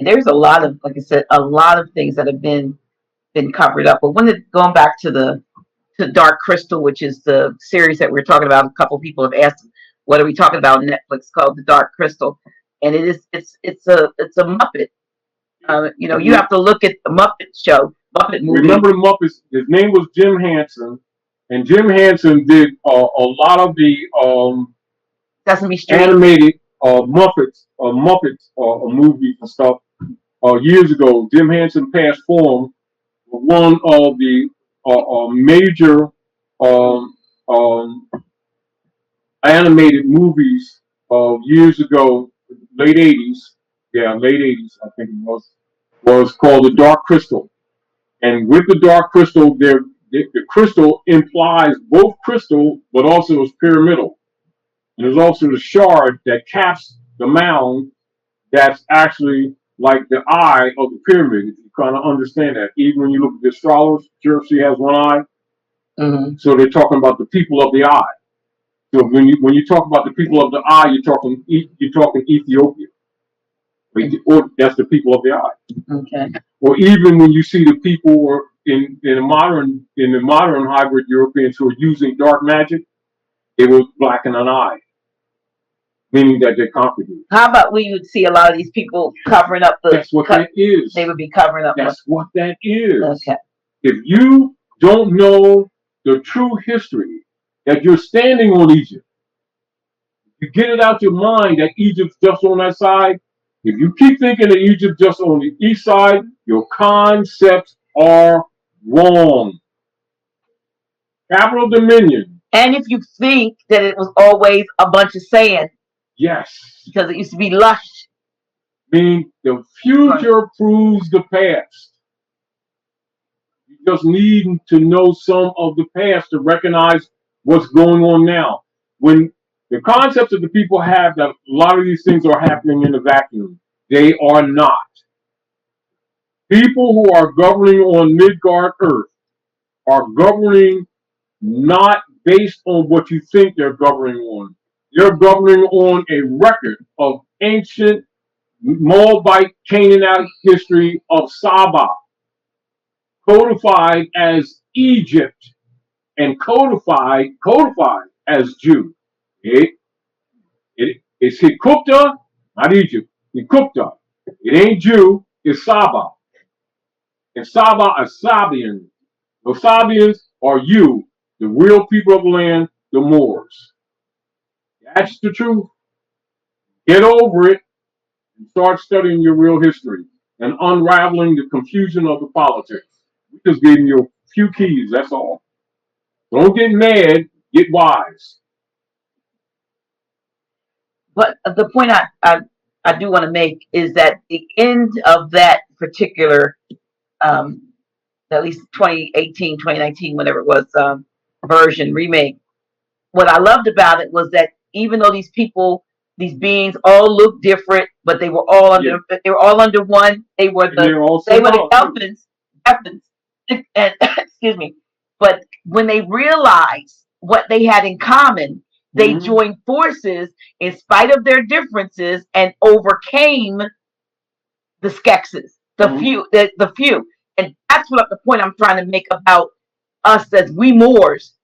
There's a lot of, like I said, a lot of things that have been covered up. But going back to Dark Crystal, which is the series that we're talking about. A couple of people have asked, "What are we talking about?" On Netflix, called The Dark Crystal, and it's a Muppet. You have to look at the Muppet show, Muppet movie. Remember the Muppets? His name was Jim Henson, and Jim Henson did a lot of the Sesame Street animated Muppets movies and stuff. Years ago, Jim Henson passed form. One of the major um, um, animated movies years ago, late '80s. Yeah, late '80s, I think it was called The Dark Crystal. And with the Dark Crystal, the crystal implies both crystal, but also is pyramidal. And there's also the shard that caps the mound that's actually like the eye of the pyramid, if you kind of understand that. Even when you look at the astrologers, Jersey has one eye. Mm-hmm. So they're talking about the people of the eye. So when you talk about the people of the eye, you're talking Ethiopia. Or that's the people of the eye. Okay. Or even when you see the people in the modern hybrid Europeans who are using dark magic, it was black in an eye, meaning that they conquered you. How about we would see a lot of these people covering up the? That's what that is. They would be covering up. That's what that is. Okay. If you don't know the true history, that you're standing on Egypt, you get it out your mind that Egypt's just on that side. If you keep thinking that Egypt just on the east side, your concepts are wrong. Capital Dominion. And if you think that it was always a bunch of sand, Yes. because it used to be lush. Meaning the future proves the past. You just need to know some of the past to recognize what's going on now. When the concepts that the people have that a lot of these things are happening in a vacuum, they are not. People who are governing on Midgard Earth are governing not based on what you think they're governing on. They're governing on a record of ancient Moabite Canaanite history of Saba, codified as Egypt and codified as Jew. It's Hikupta, not Egypt. Hikupta. It ain't Jew, it's Saba. And Saba are Sabians. The Sabians are you, the real people of the land, the Moors. That's the truth. Get over it and start studying your real history and unraveling the confusion of the politics. We just gave you a few keys, that's all. Don't get mad, get wise. But the point I do want to make is that the end of that particular, at least 2018, 2019, whatever it was, version remake, what I loved about it was that even though these people, these beings all look different, but they were all under one. They were the elephants, and excuse me. But when they realized what they had in common, they joined forces in spite of their differences and overcame the Skeksis, the few. And that's what the point I'm trying to make about us as we Moors.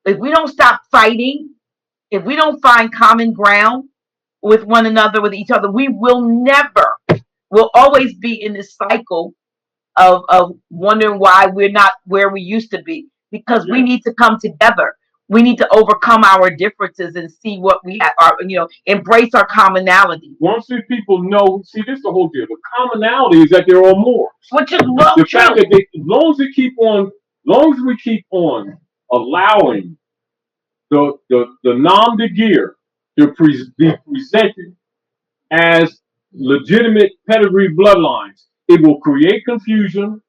If we don't stop fighting, if we don't find common ground with one another, with each other, we'll always be in this cycle of wondering why we're not where we used to be. Because we need to come together. We need to overcome our differences and see what we are, embrace our commonality. Once these people know, see, this is the whole deal. The commonality is that they're all Moors. Which is the fact that as long as we keep on allowing the nom de guerre to be presented as legitimate pedigree bloodlines, it will create confusion,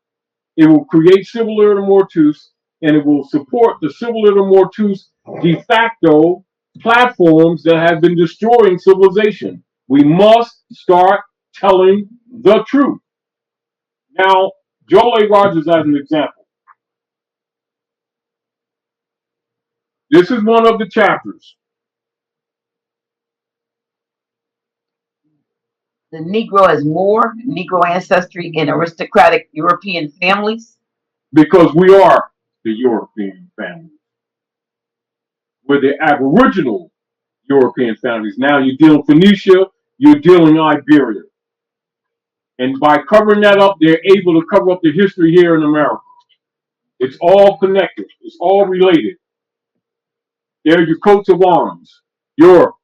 it will create civil order mortus, and it will support the civil order mortus de facto platforms that have been destroying civilization. We must start telling the truth. Now, Joel A. Rogers as an example. This is one of the chapters. the Negro has more Negro ancestry in aristocratic European families? Because we are the European family. We're the Aboriginal European families. Now you're dealing Phoenicia, you're dealing Iberia. And by covering that up, they're able to cover up the history here in America. It's all connected. It's all related. There's your coats of arms. Europe.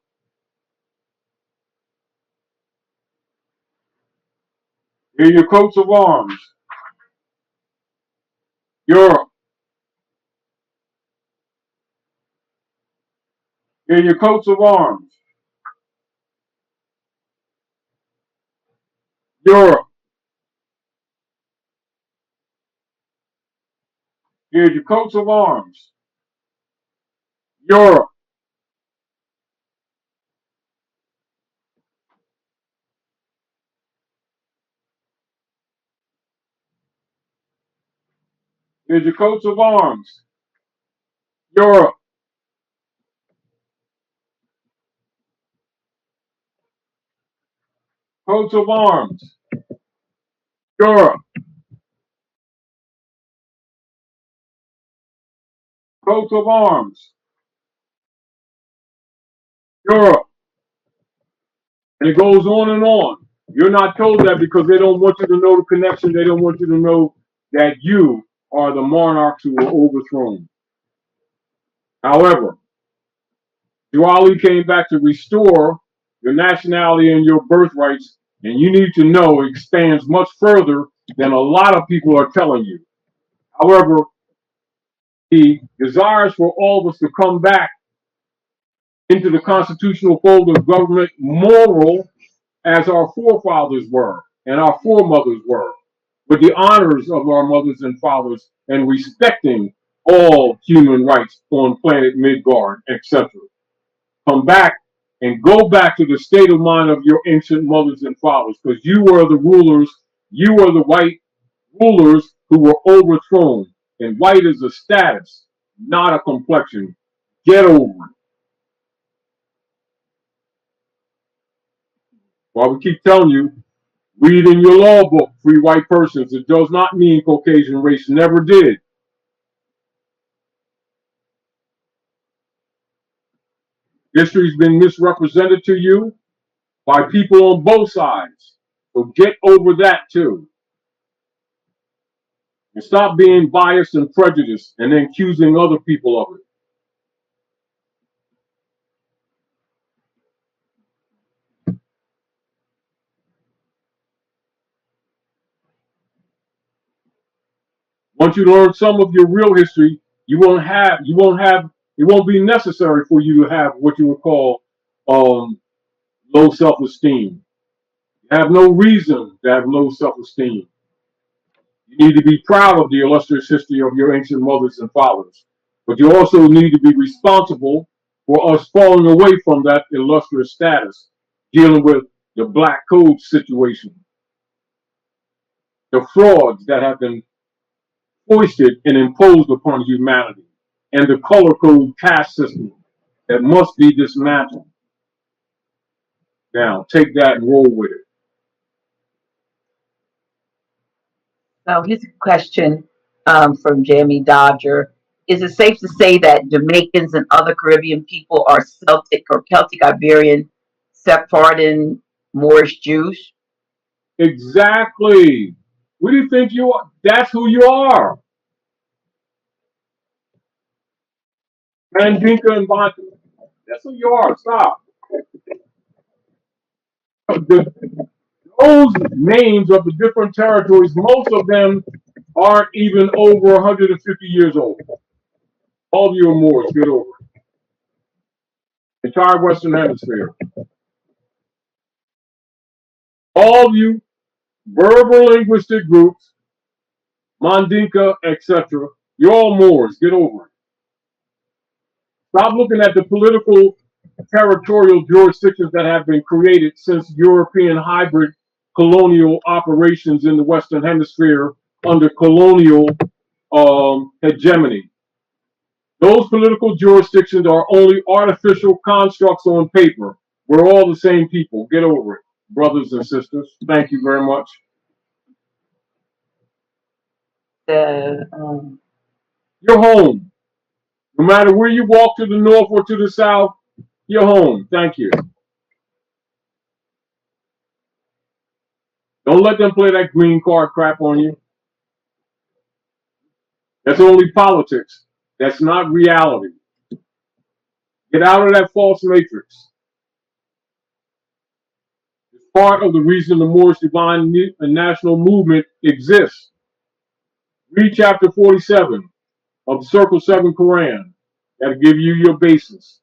Here are your coats of arms. Europe. Here are your coats of arms. Europe. Here's your coats of arms. Europe. Here's your coats of arms. Europe. Coats of arms. Europe. Coats of arms. Europe. And it goes on and on. You're not told that because they don't want you to know the connection. They don't want you to know that you are the monarchs who were overthrown. However, Diwali came back to restore your nationality and your birthrights, and you need to know it expands much further than a lot of people are telling you. However, he desires for all of us to come back into the constitutional fold of government moral as our forefathers were and our foremothers were, with the honors of our mothers and fathers and respecting all human rights on planet Midgard, etc. Come back and go back to the state of mind of your ancient mothers and fathers, because you were the rulers, you were the white rulers who were overthrown. And white is a status, not a complexion. Get over it. While we keep telling you, read in your law book, free white persons. It does not mean Caucasian race, never did. History's been misrepresented to you by people on both sides. So get over that too. And stop being biased and prejudiced and then accusing other people of it. Once you learn some of your real history, it won't be necessary for you to have what you would call low self-esteem. You have no reason to have low self-esteem. You need to be proud of the illustrious history of your ancient mothers and fathers. But you also need to be responsible for us falling away from that illustrious status, dealing with the black code situation, the frauds that have been foisted and imposed upon humanity, and the color code caste system that must be dismantled. Now, take that and roll with it. So here's a question from Jamie Dodger. Is it safe to say that Jamaicans and other Caribbean people are Celtic or Celtic Iberian, Sephardic, Moorish Jews? Exactly. What do you think you are? That's who you are. Mandinka and Bantu. That's who you are. Stop. Those names of the different territories, most of them aren't even over 150 years old. All of you are Moors. Get over it. Entire Western Hemisphere. All of you verbal linguistic groups, Mandinka, etc., you're all Moors. Get over it. Stop looking at the political territorial jurisdictions that have been created since European hybrid colonial operations in the Western Hemisphere under colonial hegemony. Those political jurisdictions are only artificial constructs on paper. We're all the same people. Get over it. brothers and sisters. Thank you very much. The You're home. No matter where you walk, to the north or to the south, you're home. Thank you. Don't let them play that green card crap on you. That's only politics. That's not reality. Get out of that false matrix. It's part of the reason the Moorish Divine National Movement exists. Read chapter 47 of the Circle 7 Quran. That'll give you your basis.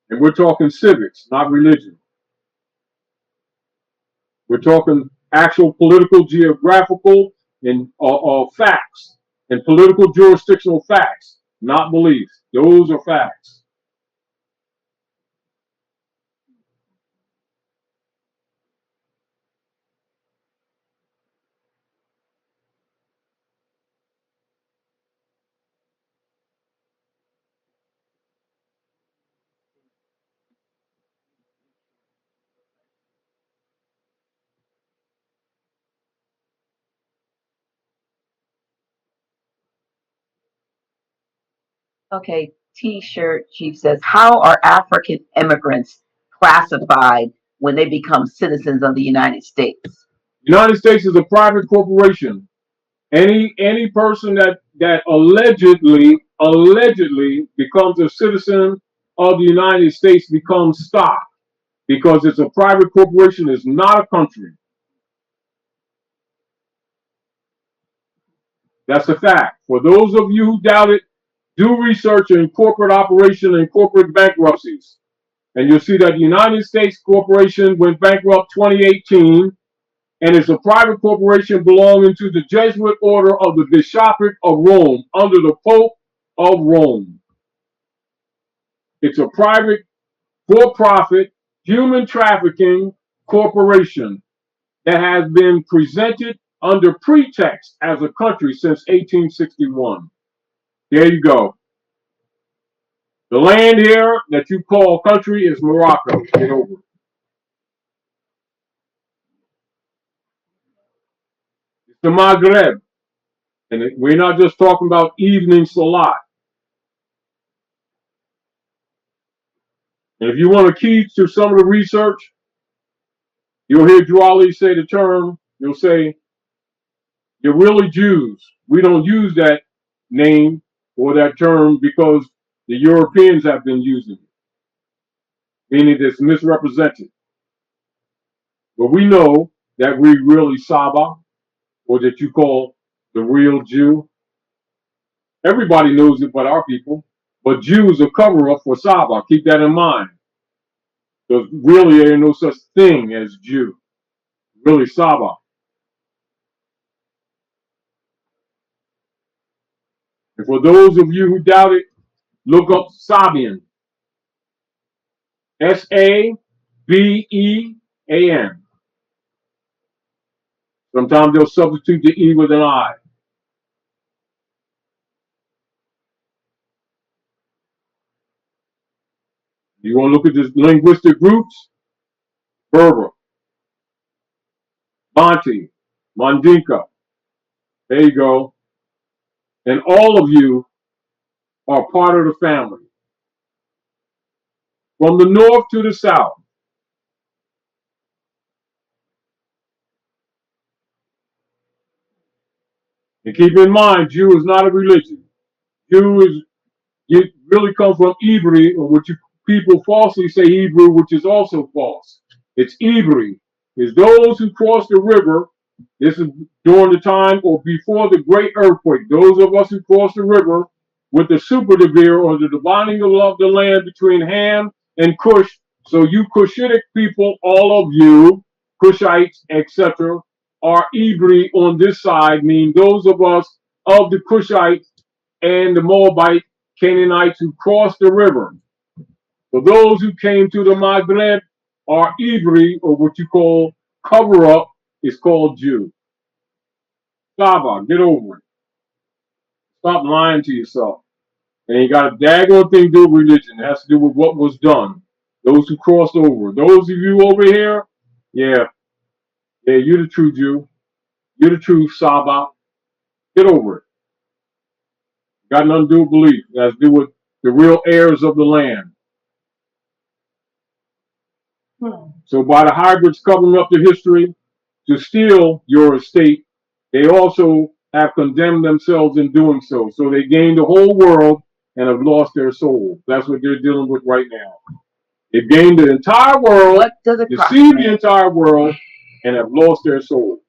And we're talking civics, not religion. We're talking actual political, geographical, and facts, and political jurisdictional facts, not beliefs. Those are facts. okay, T-shirt chief says, how are African immigrants classified when they become citizens of the United States? United States is a private corporation. Any person that allegedly becomes a citizen of the United States becomes stock, because it's a private corporation. It's not a country. That's a fact. For those of you who doubt it, do research in corporate operation and corporate bankruptcies, and you'll see that the United States Corporation went bankrupt 2018, and it's a private corporation belonging to the Jesuit order of the Bishopric of Rome under the Pope of Rome. It's a private, for-profit, human trafficking corporation that has been presented under pretext as a country since 1861. There you go. The land here that you call country is Morocco. Get over it. It's the Maghreb. And we're not just talking about evening salat. And if you want to key to some of the research, you'll hear Dwali say the term, you'll say, you're really Jews. We don't use that name or that term because the Europeans have been using it, meaning it's misrepresented. But we know that we really Saba, or that you call the real Jew. Everybody knows it but our people. But Jew is a cover-up for Saba. Keep that in mind. Because really there ain't no such thing as Jew. Really Saba. And for those of you who doubt it, look up Sabian. S-A-B-E-A-N. Sometimes they'll substitute the E with an I. You want to look at the linguistic roots? Berber, Bantu, Mandinka. There you go. And all of you are part of the family. From the north to the south. And keep in mind, Jew is not a religion. Jew is, it really comes from Ibri, or what you people falsely say Hebrew, which is also false. It's Ibri. It's those who cross the river. This is during the time or before the great earthquake. Those of us who cross the river with the super devere, or the dividing of the land between Ham and Cush. So you Cushitic people, all of you, Cushites, etc., are Ibri on this side, meaning those of us of the Cushites and the Moabite Canaanites who crossed the river. So those who came to the Maghreb are Ibri, or what you call cover up, is called Jew. Saba, get over it. Stop lying to yourself. And you got a daggone thing to do with religion. It has to do with what was done. Those who crossed over. Those of you over here, yeah, you're the true Jew. You're the true Saba. Get over it. Got nothing to do with belief. It has to do with the real heirs of the land. So by the hybrids covering up the history to steal your estate, they also have condemned themselves in doing so. So they gained the whole world and have lost their soul. That's what they're dealing with right now. They've gained the entire world, deceived the entire world, and have lost their soul.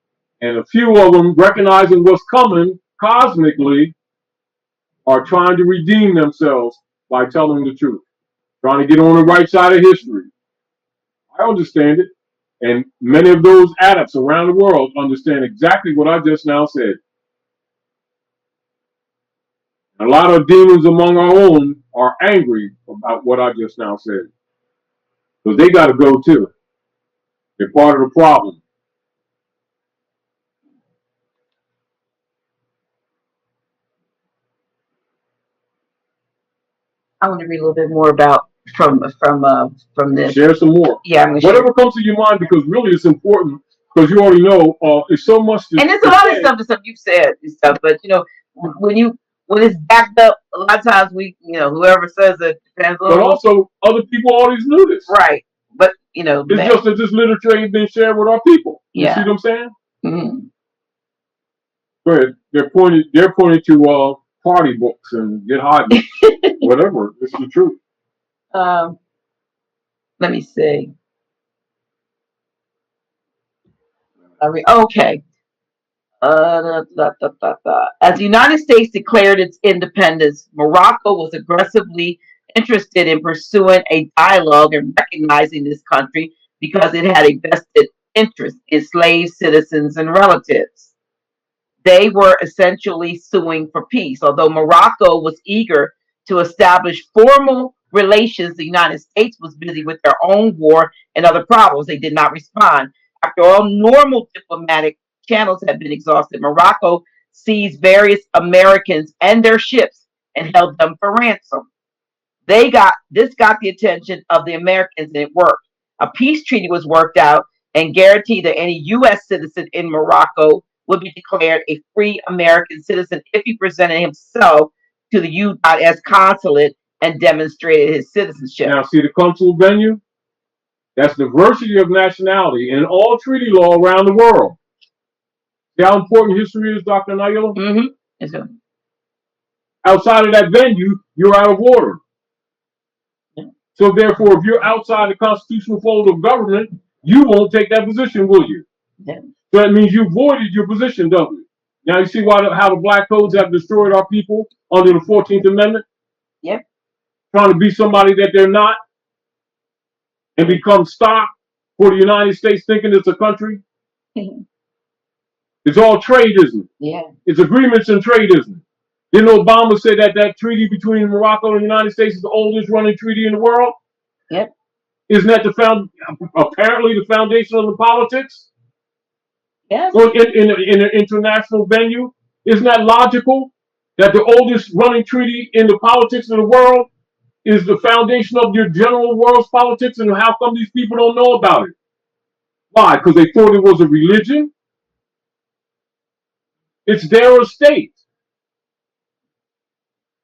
And a few of them, recognizing what's coming cosmically, are trying to redeem themselves by telling the truth, trying to get on the right side of history. I understand it. And many of those adepts around the world understand exactly what I just now said. A lot of demons among our own are angry about what I just now said. So they got to go too. They're part of the problem. I want to read a little bit more about from this. Share some more. Yeah, whatever comes to your mind, because really it's important. Because you already know it's so much. And there's a lot of stuff you've said and stuff, but you know when it's backed up, a lot of times whoever says it depends on. But also other people always knew this, right? But it's just that this literature ain't been shared with our people. You see what I'm saying? Mm-hmm. Go ahead. They're pointing to party books and get high books, whatever. It's the truth. Let me see. Okay. As the United States declared its independence, Morocco was aggressively interested in pursuing a dialogue and recognizing this country because it had a vested interest in slave citizens and relatives. They were essentially suing for peace. Although Morocco was eager to establish formal relations, the United States was busy with their own war and other problems. They did not respond. After all normal diplomatic channels had been exhausted, Morocco seized various Americans and their ships and held them for ransom. This got the attention of the Americans, and it worked. A peace treaty was worked out and guaranteed that any U.S. citizen in Morocco would be declared a free American citizen if he presented himself to the U.S. consulate and demonstrated his citizenship. Now, see the consul venue? That's diversity of nationality in all treaty law around the world. See how important history is, Dr. Naila? Mm-hmm. Yes, sir. Outside of that venue, you're out of order. Yeah. So therefore, if you're outside the constitutional fold of government, you won't take that position, will you? Yeah. So that means you voided your position, doesn't it? Now you see how the black codes have destroyed our people under the 14th Amendment? Yep. Trying to be somebody that they're not and become stock for the United States thinking it's a country. It's all trade, isn't it? Yeah. It's agreements and trade, isn't it? Didn't Obama say that treaty between Morocco and the United States is the oldest running treaty in the world? Yep. Isn't that apparently the foundation of the politics? Yes. So in an international venue, isn't that logical that the oldest running treaty in the politics of the world is the foundation of your general world's politics? And how come these people don't know about it? Why? Because they thought it was a religion? It's their estate.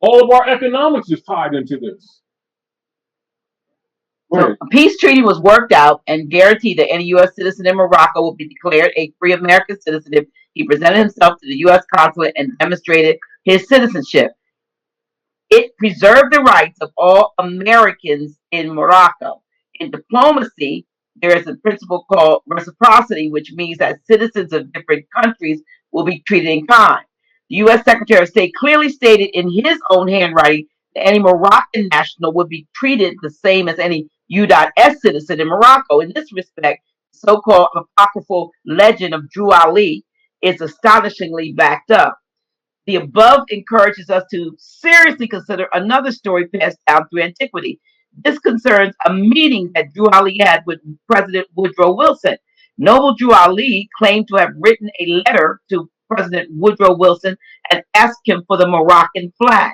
All of our economics is tied into this. So a peace treaty was worked out and guaranteed that any U.S. citizen in Morocco would be declared a free American citizen if he presented himself to the U.S. consulate and demonstrated his citizenship. It preserved the rights of all Americans in Morocco. In diplomacy, there is a principle called reciprocity, which means that citizens of different countries will be treated in kind. The U.S. Secretary of State clearly stated in his own handwriting that any Moroccan national would be treated the same as any U.S. citizen in Morocco. In this respect, the so-called apocryphal legend of Drew Ali is astonishingly backed up. The above encourages us to seriously consider another story passed down through antiquity. This concerns a meeting that Drew Ali had with President Woodrow Wilson. Noble Drew Ali claimed to have written a letter to President Woodrow Wilson and asked him for the Moroccan flag.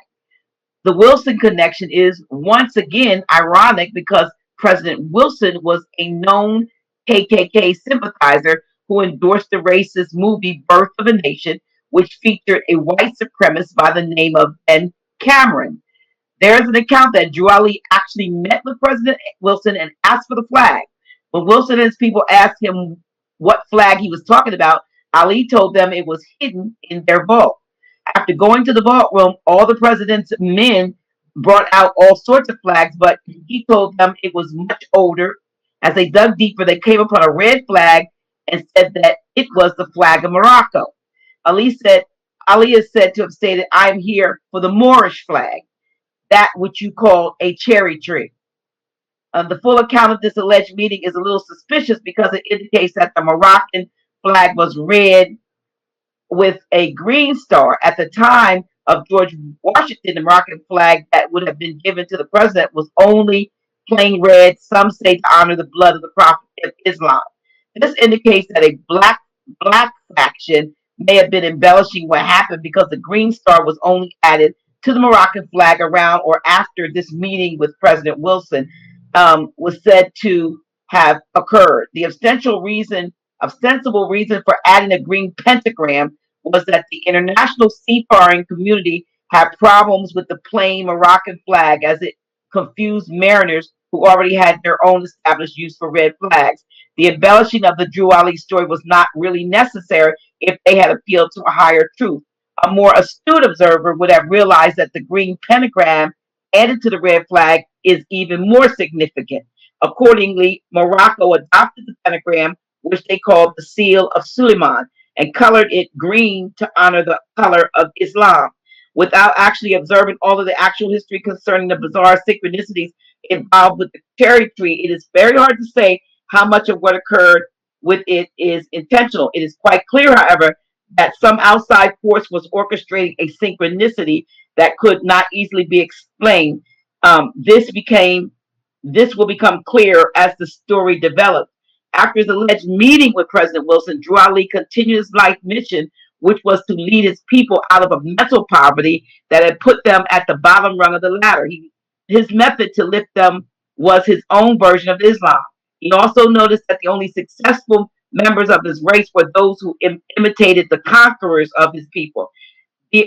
The Wilson connection is once again ironic because President Wilson was a known KKK sympathizer who endorsed the racist movie Birth of a Nation, which featured a white supremacist by the name of Ben Cameron. There is an account that Drew Ali actually met with President Wilson and asked for the flag. When Wilson and his people asked him what flag he was talking about, Ali told them it was hidden in their vault. After going to the vault room, all the president's men brought out all sorts of flags, but he told them it was much older. As they dug deeper, they came upon a red flag and said that it was the flag of Morocco. Ali said, Ali is said to have stated, "I am here for the Moorish flag, that which you call a cherry tree." The full account of this alleged meeting is a little suspicious because it indicates that the Moroccan flag was red with a green star. At the time of George Washington, the Moroccan flag that would have been given to the president was only plain red, some say to honor the blood of the Prophet of Islam. This indicates that a black faction may have been embellishing what happened because the green star was only added to the Moroccan flag around or after this meeting with President Wilson was said to have occurred. The ostensible reason for adding a green pentagram was that the international seafaring community had problems with the plain Moroccan flag as it confused mariners who already had their own established use for red flags. The embellishing of the Drew Ali story was not really necessary if they had appealed to a higher truth. A more astute observer would have realized that the green pentagram added to the red flag is even more significant. Accordingly, Morocco adopted the pentagram, which they called the Seal of Suleiman, and colored it green to honor the color of Islam. Without actually observing all of the actual history concerning the bizarre synchronicities involved with the cherry tree, it is very hard to say how much of what occurred with it is intentional. It is quite clear, however, that some outside force was orchestrating a synchronicity that could not easily be explained. Um, this became this will become clear as the story develops. After his alleged meeting with President Wilson, Drew Ali continued his life mission, which was to lead his people out of a mental poverty that had put them at the bottom rung of the ladder. His method to lift them was his own version of Islam. He also noticed that the only successful members of his race were those who imitated the conquerors of his people.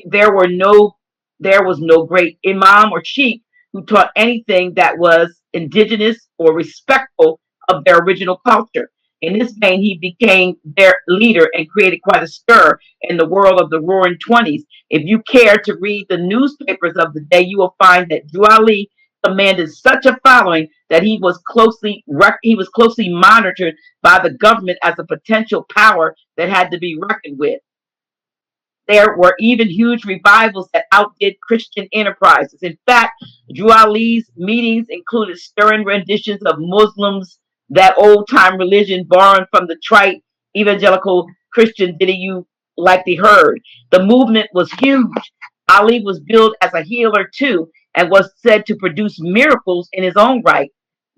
There were no there was no great imam or sheikh who taught anything that was indigenous or respectful of their original culture. In this vein, he became their leader and created quite a stir in the world of the Roaring Twenties. If you care to read the newspapers of the day, you will find that Drew Ali commanded such a following that he was closely monitored by the government as a potential power that had to be reckoned with. There were even huge revivals that outdid Christian enterprises. In fact, Drew Ali's meetings included stirring renditions of Muslims, that old time religion borrowed from the trite evangelical Christian ditty you likely heard. The movement was huge. Ali was billed as a healer too, and was said to produce miracles in his own right.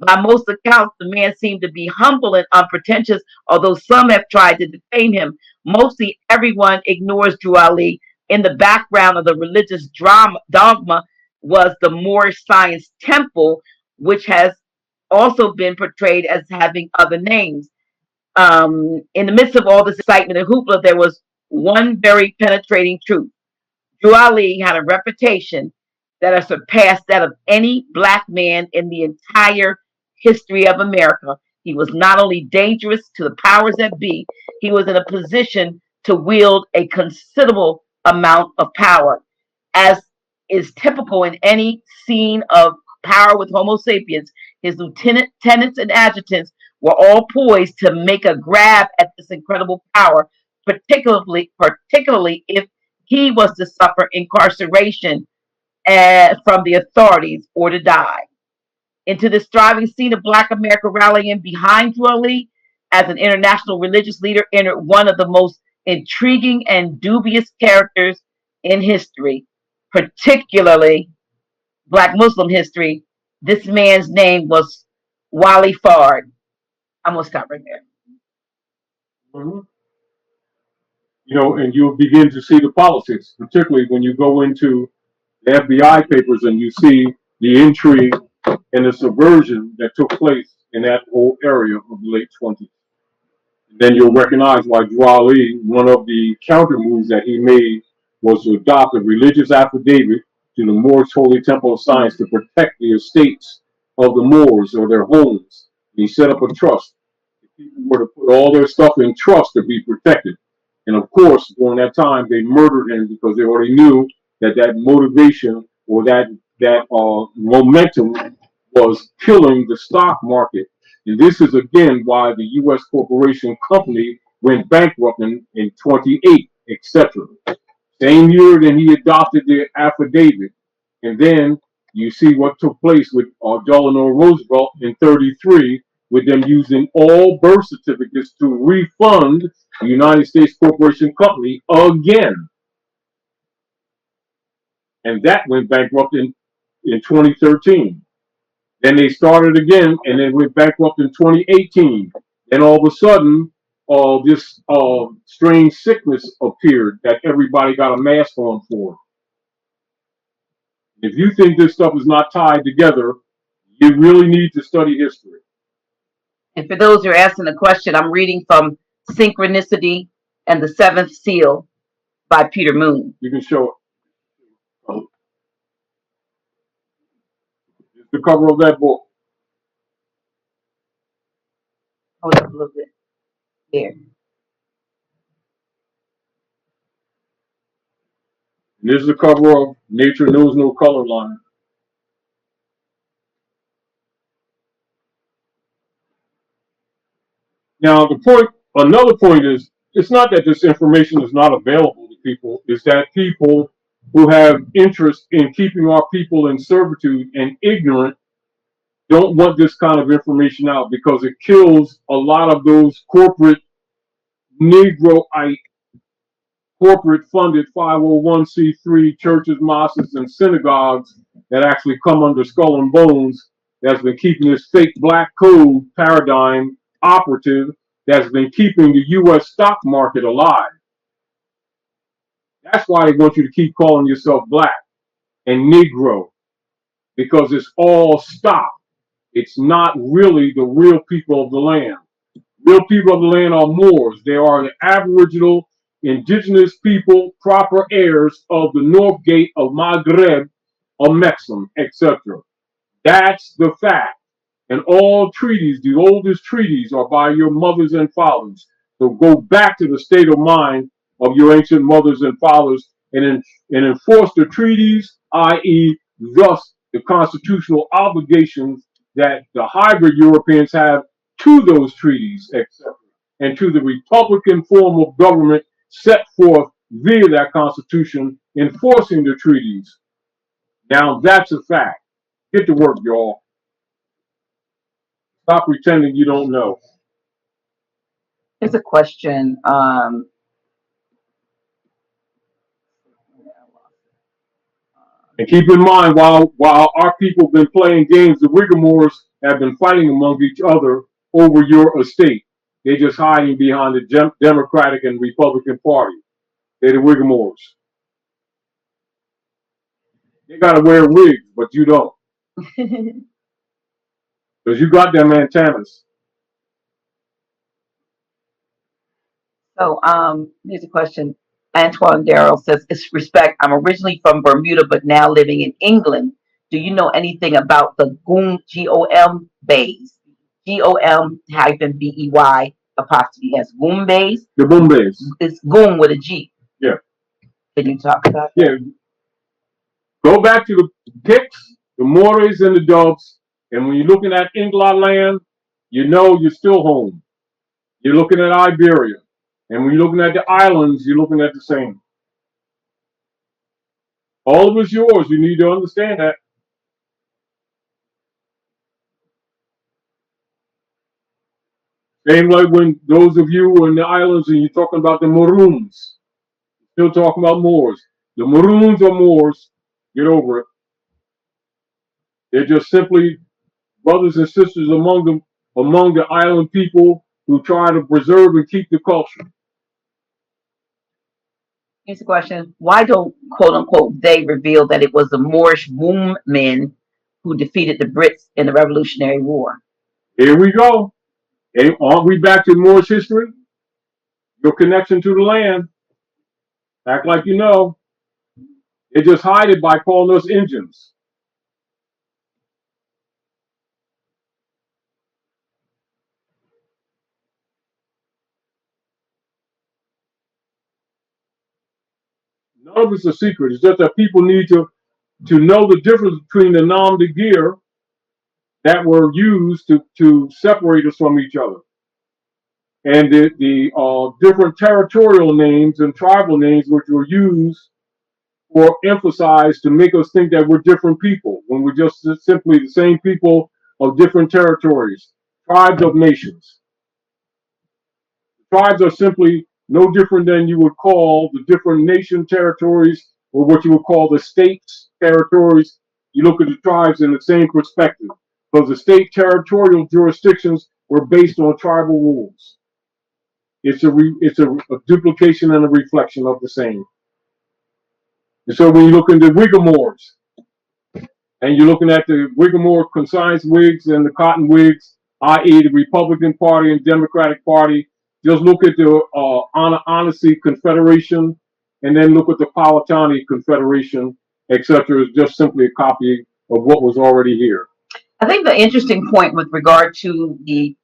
By most accounts, the man seemed to be humble and unpretentious, although some have tried to defame him. Mostly everyone ignores Drew Ali. In the background of the religious dogma was the Moorish Science Temple, which has also been portrayed as having other names. In the midst of all this excitement and hoopla, there was one very penetrating truth. Drew Ali had a reputation that has surpassed that of any black man in the entire history of America. He was not only dangerous to the powers that be, he was in a position to wield a considerable amount of power. As is typical in any scene of power with Homo sapiens, his lieutenants and adjutants were all poised to make a grab at this incredible power, particularly if he was to suffer incarceration from the authorities or to die. Into this thriving scene of Black America rallying behind Drew Ali as an international religious leader entered one of the most intriguing and dubious characters in history, particularly Black Muslim history. This man's name was Wally Fard. I'm going to stop right there. Mhm. You know, and you'll begin to see the politics, particularly when you go into the FBI papers and you see the intrigue and the subversion that took place in that whole area of the late 20s. Then you'll recognize why Ali, one of the counter moves that he made was to adopt a religious affidavit to the Moorish Holy Temple of Science to protect the estates of the Moors or their homes. And he set up a trust. People were to put all their stuff in trust to be protected. And of course, during that time, they murdered him because they already knew that that motivation or that momentum was killing the stock market. And this is again why the U.S. corporation company went bankrupt in 28, etc. Same year that he adopted the affidavit. And then you see what took place with Delano Roosevelt in 33, with them using all birth certificates to refund the United States Corporation Company again. And that went bankrupt in 2013. Then they started again, and then went bankrupt in 2018. And all of a sudden, this strange sickness appeared that everybody got a mask on for. If you think this stuff is not tied together, you really need to study history. And for those who are asking the question, I'm reading from Synchronicity and the Seventh Seal by Peter Moon. You can show it. It's the cover of that book. Hold up a little bit. There. And this is the cover of Nature Knows No Color Line. Now, another point is, it's not that this information is not available to people, it's that people who have interest in keeping our people in servitude and ignorant don't want this kind of information out because it kills a lot of those corporate Negroite, corporate funded 501c3 churches, mosques, and synagogues that actually come under Skull and Bones, that's been keeping this fake black code paradigm operative, that's been keeping the U.S. stock market alive. That's why they want you to keep calling yourself black and Negro, because it's all stock. It's not really the real people of the land. Real people of the land are Moors. They are the Aboriginal, indigenous people, proper heirs of the North Gate of Maghreb, of Mexam, etc. That's the fact. And all treaties, the oldest treaties, are by your mothers and fathers. So go back to the state of mind of your ancient mothers and fathers and enforce the treaties, i.e., thus the constitutional obligations that the hybrid Europeans have to those treaties, etc., and to the Republican form of government set forth via that Constitution enforcing the treaties. Now that's a fact. Get to work, y'all. Stop pretending you don't know. Here's a question. And keep in mind, while our people have been playing games, the Whigamores have been fighting among each other over your estate. They're just hiding behind the Democratic and Republican Party. They're the Whigamores. They got to wear wigs, but you don't. Because you got them antennas. So, here's a question. Antoine Darrell says, "It's respect. I'm originally from Bermuda, but now living in England. Do you know anything about the GOM, GOM bays? GOM-BEY apostrophe S. GOM bays? The Bombays. It's GOM with a G. Yeah. Can you talk about that? Yeah. Go back to the Picts, the Moors, and the Dubs. And when you're looking at England land, you know you're still home. You're looking at Iberia. And when you're looking at the islands, you're looking at the same. All of it's yours. You need to understand that. Same like when those of you in the islands and you're talking about the Maroons, still talking about Moors. The Maroons are Moors. Get over it. They're just simply brothers and sisters among the island people who try to preserve and keep the culture. Here's a question. Why don't, quote unquote, they reveal that it was the Moorish womb men who defeated the Brits in the Revolutionary War. Here we go. Hey, aren't we back to Moorish history? Your connection to the land. Act like you know. They just hide it by calling us Indians. None of it's a secret. It's just that people need to know the difference between the nom de guerre that were used to separate us from each other, and the different territorial names and tribal names which were used or emphasized to make us think that we're different people when we're just simply the same people of different territories, tribes of nations. Tribes are simply no different than you would call the different nation territories or what you would call the states territories. You look at the tribes in the same perspective because the state territorial jurisdictions were based on tribal rules. It's a duplication and a reflection of the same. And so when you look into Whigamores, and you're looking at the Whigamore conscience Whigs and the Cotton Whigs, i.e. the Republican Party and Democratic Party, just look at the Honesty Confederation, and then look at the Powhatan Confederation, etc. It's just simply a copy of what was already here. I think the interesting point with regard to the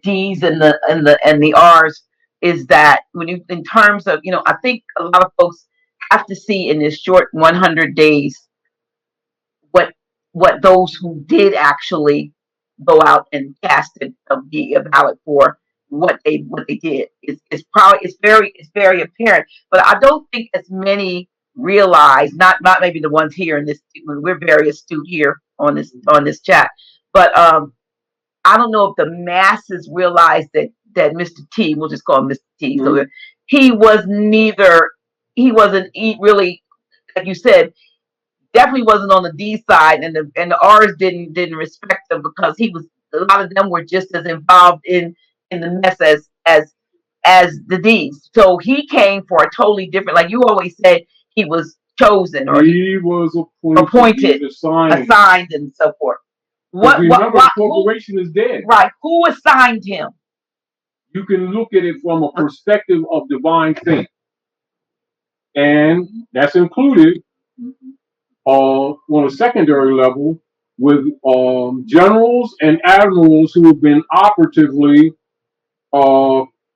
D's and the R's is that when you, in terms of, I think a lot of folks have to see in this short 100 days what those who did actually go out and cast a ballot for what they did. It's very apparent, but I don't think as many realize, not maybe the ones here in this, we're very astute here on this chat, but I don't know if the masses realize that Mr. T, we'll just call him Mr. T. Mm-hmm. So he wasn't really, like you said, definitely wasn't on the D side, and the R's didn't respect him because a lot of them were just as involved in the mess as the D's. So he came for a totally different, like you always said, he was chosen or he was appointed, assigned, and so forth. The corporation is dead. Right. Who assigned him? You can look at it from a perspective of divine fate. And that's included on a secondary level with generals and admirals who have been operatively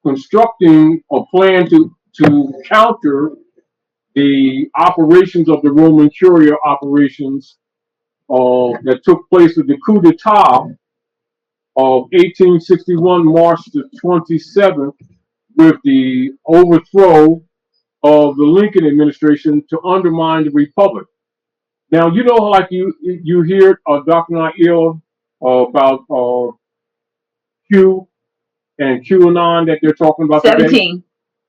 constructing a plan to counter the operations of the Roman Curia operations that took place with the coup d'etat of 1861, March the 27th, with the overthrow of the Lincoln administration to undermine the Republic. Now, you know, like you hear Dr. Nail about Q and QAnon that they're talking about 17. Today?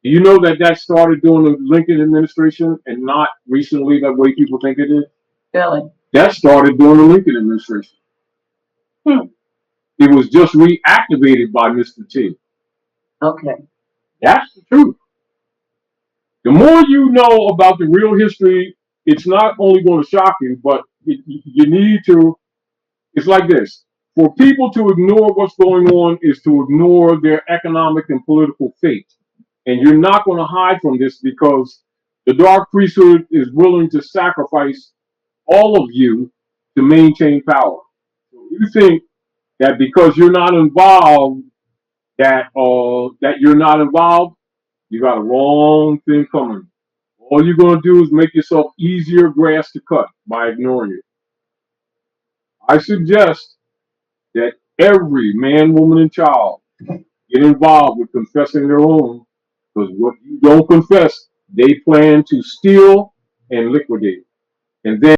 Do you know that started during the Lincoln administration and not recently the way people think it is? Really? That started during the Lincoln administration. It was just reactivated by Mr. T. Okay. That's the truth. The more you know about the real history, it's not only going to shock you, but you need to, it's like this. For people to ignore what's going on is to ignore their economic and political fate. And you're not going to hide from this because the dark priesthood is willing to sacrifice all of you to maintain power. So you think that because you're not involved, that you're not involved, you got a long thing coming. All you're going to do is make yourself easier grass to cut by ignoring it. I suggest that every man, woman, and child get involved with confessing their own, because what you don't confess, they plan to steal and liquidate. And then